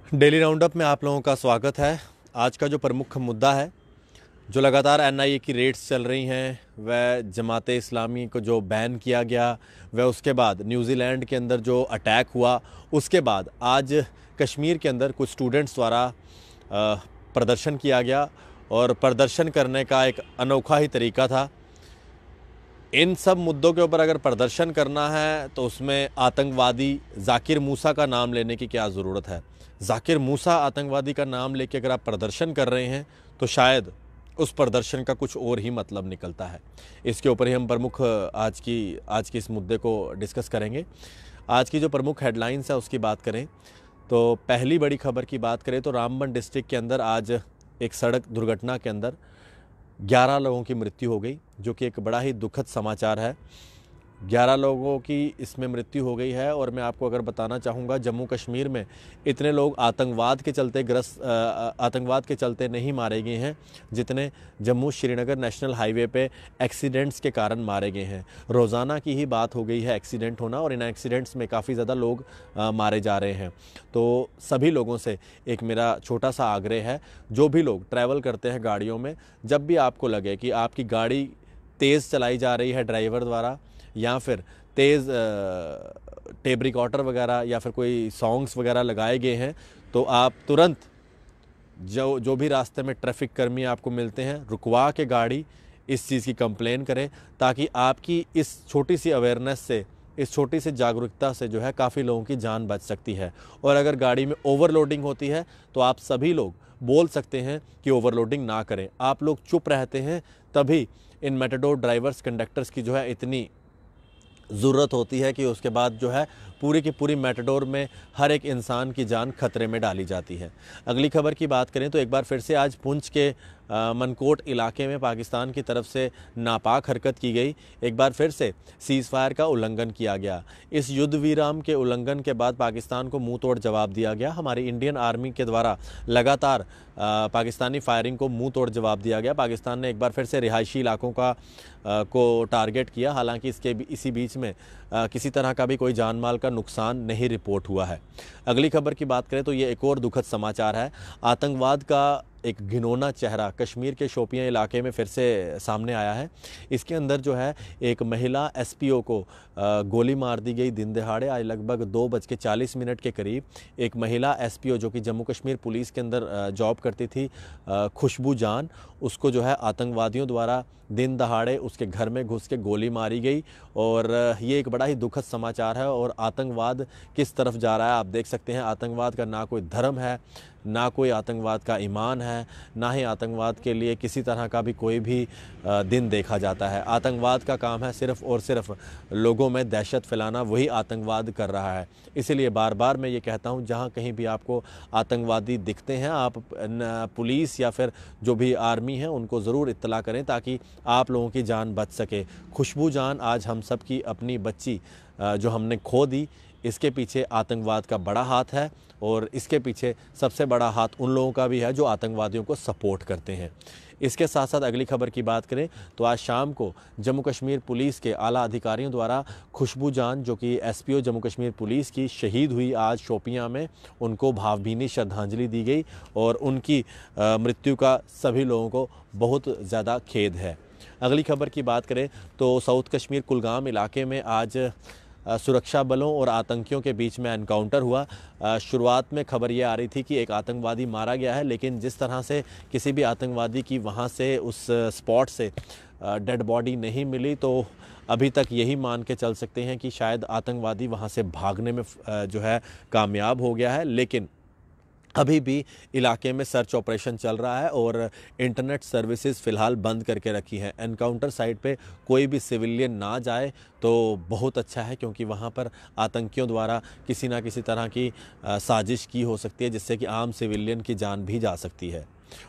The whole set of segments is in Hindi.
डेली राउंडअप में आप लोगों का स्वागत है। आज का जो प्रमुख मुद्दा है, जो लगातार एनआईए की रेड्स चल रही हैं, वह जमाते इस्लामी को जो बैन किया गया, वह उसके बाद न्यूजीलैंड के अंदर जो अटैक हुआ, उसके बाद आज कश्मीर के अंदर कुछ स्टूडेंट्स द्वारा प्रदर्शन किया गया और प्रदर्शन करने का एक अनोखा ही तरीका था। इन सब मुद्दों के ऊपर अगर प्रदर्शन करना है तो उसमें आतंकवादी जाकिर मूसा का नाम लेने की क्या ज़रूरत है। जाकिर मूसा आतंकवादी का नाम लेके अगर आप प्रदर्शन कर रहे हैं तो शायद उस प्रदर्शन का कुछ और ही मतलब निकलता है। इसके ऊपर ही हम प्रमुख आज की इस मुद्दे को डिस्कस करेंगे। आज की जो प्रमुख हेडलाइंस है उसकी बात करें तो पहली बड़ी खबर की बात करें तो रामबन डिस्ट्रिक्ट के अंदर आज एक सड़क दुर्घटना के अंदर 11 लोगों की मृत्यु हो गई, जो कि एक बड़ा ही दुखद समाचार है। 11 लोगों की इसमें मृत्यु हो गई है और मैं आपको अगर बताना चाहूँगा, जम्मू कश्मीर में इतने लोग आतंकवाद के चलते नहीं मारे गए हैं जितने जम्मू श्रीनगर नेशनल हाईवे पे एक्सीडेंट्स के कारण मारे गए हैं। रोज़ाना की ही बात हो गई है एक्सीडेंट होना, और इन एक्सीडेंट्स में काफ़ी ज़्यादा लोग मारे जा रहे हैं। तो सभी लोगों से एक मेरा छोटा सा आग्रह है, जो भी लोग ट्रैवल करते हैं गाड़ियों में, जब भी आपको लगे कि आपकी गाड़ी तेज़ चलाई जा रही है ड्राइवर द्वारा, या फिर तेज़ टेप रिकॉर्डर वगैरह या फिर कोई सॉन्ग्स वगैरह लगाए गए हैं, तो आप तुरंत जो भी रास्ते में ट्रैफिक कर्मी आपको मिलते हैं, रुकवा के गाड़ी इस चीज़ की कंप्लेन करें, ताकि आपकी इस छोटी सी अवेयरनेस से, इस छोटी सी जागरूकता से जो है काफ़ी लोगों की जान बच सकती है। और अगर गाड़ी में ओवरलोडिंग होती है तो आप सभी लोग बोल सकते हैं कि ओवरलोडिंग ना करें। आप लोग चुप रहते हैं तभी इन मेटाडोर ड्राइवर्स कंडक्टर्स की जो है इतनी ज़रूरत होती है कि उसके बाद जो है पूरी की पूरी मेटाडोर में हर एक इंसान की जान खतरे में डाली जाती है। अगली खबर की बात करें तो एक बार फिर से आज पुंछ के मनकोट इलाके में पाकिस्तान की तरफ से नापाक हरकत की गई। एक बार फिर से सीज़ फायर का उल्लंघन किया गया। इस युद्ध विराम के उल्लंघन के बाद पाकिस्तान को मुंह तोड़ जवाब दिया गया। हमारी इंडियन आर्मी के द्वारा लगातार पाकिस्तानी फायरिंग को मुंह तोड़ जवाब दिया गया। पाकिस्तान ने एक बार फिर से रिहायशी इलाकों को टारगेट किया। हालांकि इसी बीच में किसी तरह का भी कोई जान माल का नुकसान नहीं रिपोर्ट हुआ है। अगली खबर की बात करें तो ये एक और दुखद समाचार है। आतंकवाद का एक घिनौना चेहरा कश्मीर के शोपियां इलाके में फिर से सामने आया है। इसके अंदर जो है एक महिला एसपीओ को गोली मार दी गई दिन दहाड़े। आज लगभग 2:40 के करीब एक महिला एसपीओ जो कि जम्मू कश्मीर पुलिस के अंदर जॉब करती थी, खुशबू जान, उसको जो है आतंकवादियों द्वारा दिन दहाड़े उसके घर में घुस के गोली मारी गई। और ये एक बड़ा ही दुखद समाचार है। और आतंकवाद किस तरफ जा रहा है आप देख सकते हैं। आतंकवाद का ना कोई धर्म है, ना कोई आतंकवाद का ईमान है, ना ही आतंकवाद के लिए किसी तरह का भी कोई भी दिन देखा जाता है। आतंकवाद का काम है सिर्फ़ और सिर्फ लोगों में दहशत फैलाना, वही आतंकवाद कर रहा है। इसीलिए बार बार मैं ये कहता हूँ, जहाँ कहीं भी आपको आतंकवादी दिखते हैं, आप पुलिस या फिर जो भी आर्मी है उनको ज़रूर इत्तला करें, ताकि आप लोगों की जान बच सके। खुशबू जान आज हम सब की अपनी बच्ची जो हमने खो दी, इसके पीछे आतंकवाद का बड़ा हाथ है। और इसके पीछे सबसे बड़ा हाथ उन लोगों का भी है जो आतंकवादियों को सपोर्ट करते हैं। इसके साथ साथ अगली खबर की बात करें तो आज शाम को जम्मू कश्मीर पुलिस के आला अधिकारियों द्वारा खुशबू जान, जो कि एसपीओ जम्मू कश्मीर पुलिस की, शहीद हुई आज शोपियां में, उनको भावभीनी श्रद्धांजलि दी गई। और उनकी मृत्यु का सभी लोगों को बहुत ज़्यादा खेद है। अगली खबर की बात करें तो साउथ कश्मीर कुलगाम इलाके में आज सुरक्षा बलों और आतंकियों के बीच में एनकाउंटर हुआ। शुरुआत में खबर ये आ रही थी कि एक आतंकवादी मारा गया है, लेकिन जिस तरह से किसी भी आतंकवादी की वहाँ से उस स्पॉट से डेड बॉडी नहीं मिली, तो अभी तक यही मान के चल सकते हैं कि शायद आतंकवादी वहाँ से भागने में जो है कामयाब हो गया है। लेकिन अभी भी इलाके में सर्च ऑपरेशन चल रहा है और इंटरनेट सर्विसेज फ़िलहाल बंद करके रखी हैं। एनकाउंटर साइट पे कोई भी सिविलियन ना जाए तो बहुत अच्छा है, क्योंकि वहाँ पर आतंकियों द्वारा किसी ना किसी तरह की साजिश की हो सकती है, जिससे कि आम सिविलियन की जान भी जा सकती है।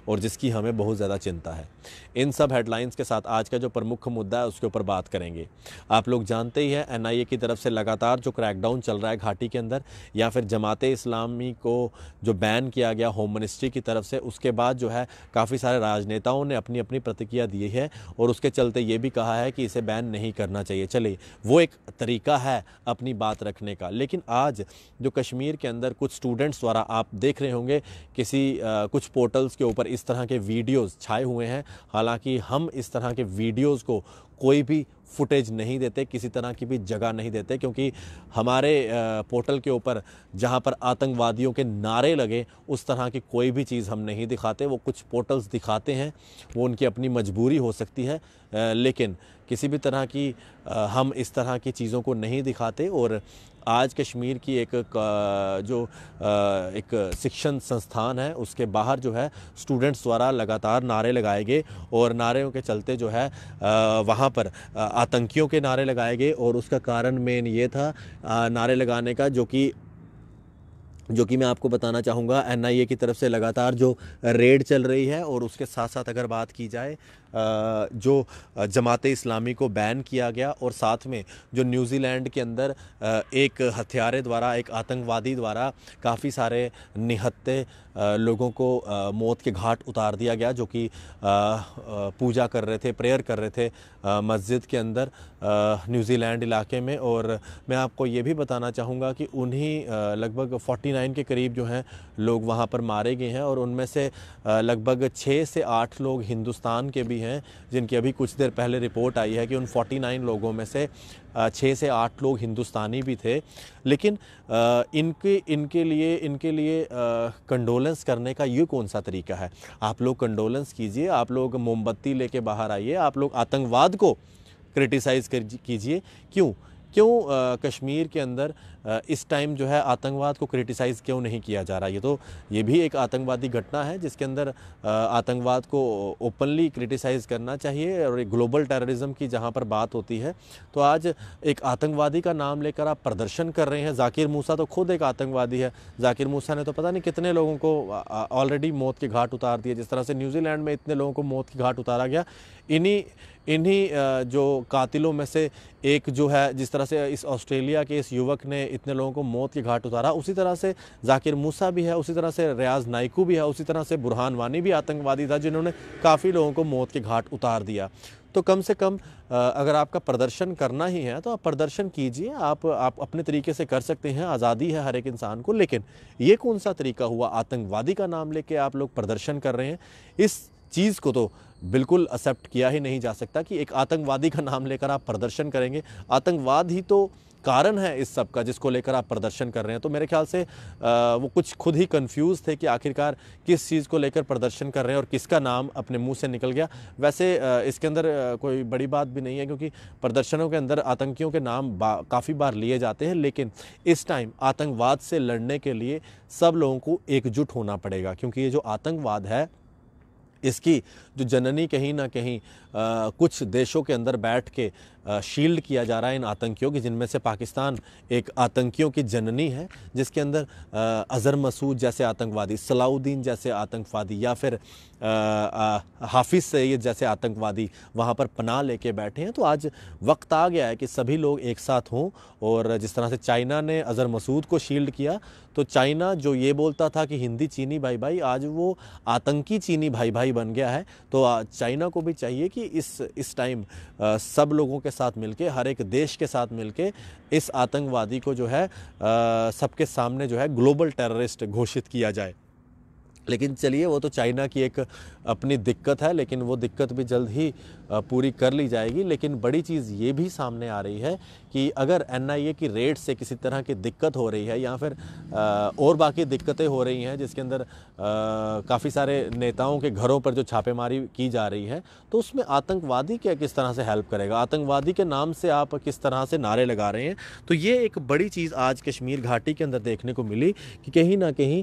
और जिसकी हमें बहुत ज़्यादा चिंता है। इन सब हेडलाइंस के साथ आज का जो प्रमुख मुद्दा है उसके ऊपर बात करेंगे। आप लोग जानते ही हैं एनआईए की तरफ से लगातार जो क्रैकडाउन चल रहा है घाटी के अंदर, या फिर जमाते इस्लामी को जो बैन किया गया होम मिनिस्ट्री की तरफ से, उसके बाद जो है काफ़ी सारे राजनेताओं ने अपनी अपनी प्रतिक्रिया दी है और उसके चलते ये भी कहा है कि इसे बैन नहीं करना चाहिए। चलिए, वो एक तरीका है अपनी बात रखने का। लेकिन आज जो कश्मीर के अंदर कुछ स्टूडेंट्स द्वारा, आप देख रहे होंगे कुछ पोर्टल्स के ऊपर इस तरह के वीडियोस छाए हुए हैं। हालांकि हम इस तरह के वीडियोस को कोई भी फुटेज नहीं देते, किसी तरह की भी जगह नहीं देते, क्योंकि हमारे पोर्टल के ऊपर जहां पर आतंकवादियों के नारे लगे उस तरह की कोई भी चीज़ हम नहीं दिखाते। वो कुछ पोर्टल्स दिखाते हैं, वो उनकी अपनी मजबूरी हो सकती है, लेकिन किसी भी तरह की हम इस तरह की चीज़ों को नहीं दिखाते। और आज कश्मीर की एक शिक्षण संस्थान है, उसके बाहर जो है स्टूडेंट्स द्वारा लगातार नारे लगाए गए और नारों के चलते जो है वहाँ पर आतंकियों के नारे लगाए गए। और उसका कारण मेन ये था नारे लगाने का, जो कि मैं आपको बताना चाहूँगा। एनआईए की तरफ से लगातार जो रेड चल रही है और उसके साथ साथ अगर बात की जाए जो जमाते इस्लामी को बैन किया गया, और साथ में जो न्यूजीलैंड के अंदर एक हत्यारे द्वारा, एक आतंकवादी द्वारा काफ़ी सारे निहत्थे लोगों को मौत के घाट उतार दिया गया, जो कि पूजा कर रहे थे, प्रेयर कर रहे थे मस्जिद के अंदर न्यूजीलैंड इलाके में। और मैं आपको ये भी बताना चाहूँगा कि उन्हीं लगभग 49 के करीब जो हैं लोग वहाँ पर मारे गए हैं, और उनमें से लगभग 6 से 8 लोग हिंदुस्तान के भी हैं, जिनकी अभी कुछ देर पहले रिपोर्ट आई है कि उन 49 लोगों में से 6 से 8 लोग हिंदुस्तानी भी थे। लेकिन इनके लिए कंडोलेंस करने का ये कौन सा तरीका है? आप लोग कंडोलेंस कीजिए, आप लोग मोमबत्ती लेके बाहर आइए, आप लोग आतंकवाद को क्रिटिसाइज़ कीजिए। क्यों कश्मीर के अंदर इस टाइम जो है आतंकवाद को क्रिटिसाइज़ क्यों नहीं किया जा रहा? ये भी एक आतंकवादी घटना है जिसके अंदर आतंकवाद को ओपनली क्रिटिसाइज़ करना चाहिए। और एक ग्लोबल टेररिज्म की जहां पर बात होती है, तो आज एक आतंकवादी का नाम लेकर आप प्रदर्शन कर रहे हैं। जाकिर मूसा तो खुद एक आतंकवादी है। जाकिर मूसा ने तो पता नहीं कितने लोगों को ऑलरेडी मौत के घाट उतार दिए। जिस तरह से न्यूजीलैंड में इतने लोगों को मौत के घाट उतारा गया, इन्हीं जो कातिलों में से एक जो है, जिस तरह से इस ऑस्ट्रेलिया के इस युवक ने इतने लोगों को मौत के घाट उतारा, उसी तरह से जाकिर मूसा भी है, उसी तरह से रियाज नाइकू भी है, उसी तरह से बुरहान वानी भी आतंकवादी था जिन्होंने काफ़ी लोगों को मौत के घाट उतार दिया। तो कम से कम अगर आपका प्रदर्शन करना ही है तो आप प्रदर्शन कीजिए, आप अपने तरीके से कर सकते हैं, आज़ादी है हर एक इंसान को। लेकिन ये कौन सा तरीका हुआ? आतंकवादी का नाम लेके आप लोग प्रदर्शन कर रहे हैं। इस चीज़ को तो बिल्कुल एक्सेप्ट किया ही नहीं जा सकता कि एक आतंकवादी का नाम लेकर आप प्रदर्शन करेंगे। आतंकवाद ही तो कारण है इस सब का, जिसको लेकर आप प्रदर्शन कर रहे हैं। तो मेरे ख्याल से वो कुछ खुद ही कंफ्यूज थे कि आखिरकार किस चीज़ को लेकर प्रदर्शन कर रहे हैं और किसका नाम अपने मुंह से निकल गया। वैसे इसके अंदर कोई बड़ी बात भी नहीं है, क्योंकि प्रदर्शनों के अंदर आतंकियों के नाम काफ़ी बार लिए जाते हैं। लेकिन इस टाइम आतंकवाद से लड़ने के लिए सब लोगों को एकजुट होना पड़ेगा, क्योंकि ये जो आतंकवाद है इसकी जो जननी कहीं ना कहीं कुछ देशों के अंदर बैठ के शील्ड किया जा रहा है इन आतंकियों की, जिनमें से पाकिस्तान एक आतंकियों की जननी है, जिसके अंदर अज़हर मसूद जैसे आतंकवादी, सलाउद्दीन जैसे आतंकवादी, या फिर हाफिज़ सईद जैसे आतंकवादी वहाँ पर पनाह लेके बैठे हैं। तो आज वक्त आ गया है कि सभी लोग एक साथ हों। और जिस तरह से चाइना ने अज़हर मसूद को शील्ड किया, तो चाइना जो ये बोलता था कि हिंदी चीनी भाई भाई, आज वो आतंकी चीनी भाई भाई बन गया है। तो चाइना को भी चाहिए कि इस टाइम सब लोगों के साथ मिलके, हर एक देश के साथ मिलके इस आतंकवादी को जो है सबके सामने जो है ग्लोबल टेररिस्ट घोषित किया जाए। लेकिन चलिए, वो तो चाइना की एक अपनी दिक्कत है, लेकिन वो दिक्कत भी जल्द ही पूरी कर ली जाएगी। लेकिन बड़ी चीज़ ये भी सामने आ रही है कि अगर एनआईए की रेड से किसी तरह की दिक्कत हो रही है, या फिर और बाकी दिक्कतें हो रही हैं, जिसके अंदर काफ़ी सारे नेताओं के घरों पर जो छापेमारी की जा रही है, तो उसमें आतंकवादी क्या किस तरह से हेल्प करेगा? आतंकवादी के नाम से आप किस तरह से नारे लगा रहे हैं? तो ये एक बड़ी चीज़ आज कश्मीर घाटी के अंदर देखने को मिली कि कहीं ना कहीं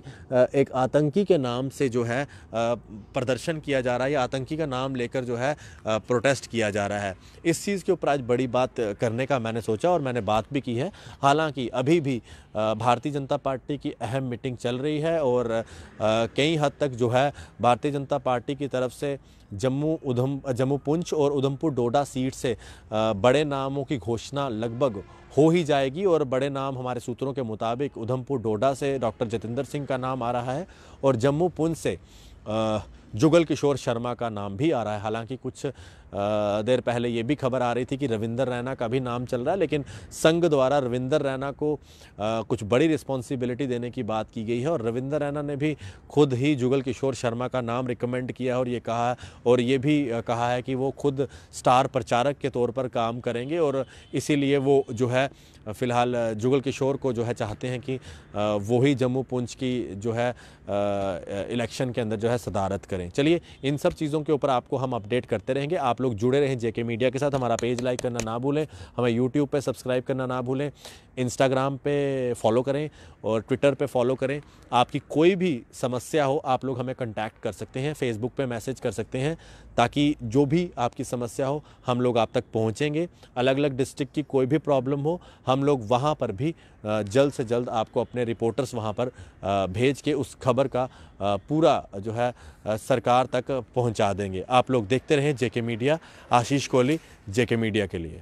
एक आतंकी के नाम नाम से जो है प्रदर्शन किया जा रहा है या आतंकी का नाम लेकर जो है प्रोटेस्ट किया जा रहा है। इस चीज़ के ऊपर आज बड़ी बात करने का मैंने सोचा और मैंने बात भी की है। हालांकि अभी भी भारतीय जनता पार्टी की अहम मीटिंग चल रही है और कई हद तक जो है भारतीय जनता पार्टी की तरफ से जम्मू पुंछ और उधमपुर डोडा सीट से बड़े नामों की घोषणा लगभग हो ही जाएगी। और बड़े नाम हमारे सूत्रों के मुताबिक उधमपुर डोडा से डॉक्टर जतिंदर सिंह का नाम आ रहा है और जम्मू पुंछ से जुगल किशोर शर्मा का नाम भी आ रहा है। हालांकि कुछ देर पहले ये भी खबर आ रही थी कि रविंदर रैना का भी नाम चल रहा है, लेकिन संघ द्वारा रविंदर रैना को कुछ बड़ी रिस्पॉन्सिबिलिटी देने की बात की गई है और रविंदर रैना ने भी खुद ही जुगल किशोर शर्मा का नाम रिकमेंड किया और ये भी कहा है कि वो खुद स्टार प्रचारक के तौर पर काम करेंगे और इसीलिए वो जो है फ़िलहाल जुगल किशोर को जो है चाहते हैं कि वो ही जम्मू पुंछ की जो है इलेक्शन के अंदर जो है सदारत करें। चलिए, इन सब चीज़ों के ऊपर आपको हम अपडेट करते रहेंगे। आप लोग जुड़े रहें जेके मीडिया के साथ। हमारा पेज लाइक करना ना भूलें, हमें यूट्यूब पे सब्सक्राइब करना ना भूलें, इंस्टाग्राम पे फॉलो करें और ट्विटर पे फॉलो करें। आपकी कोई भी समस्या हो आप लोग हमें कांटेक्ट कर सकते हैं, फेसबुक पे मैसेज कर सकते हैं, ताकि जो भी आपकी समस्या हो हम लोग आप तक पहुंचेंगे। अलग अलग डिस्ट्रिक्ट की कोई भी प्रॉब्लम हो हम लोग वहां पर भी जल्द से जल्द आपको अपने रिपोर्टर्स वहां पर भेज के उस खबर का पूरा जो है सरकार तक पहुंचा देंगे। आप लोग देखते रहें जेके मीडिया। आशीष कोहली, जेके मीडिया के लिए।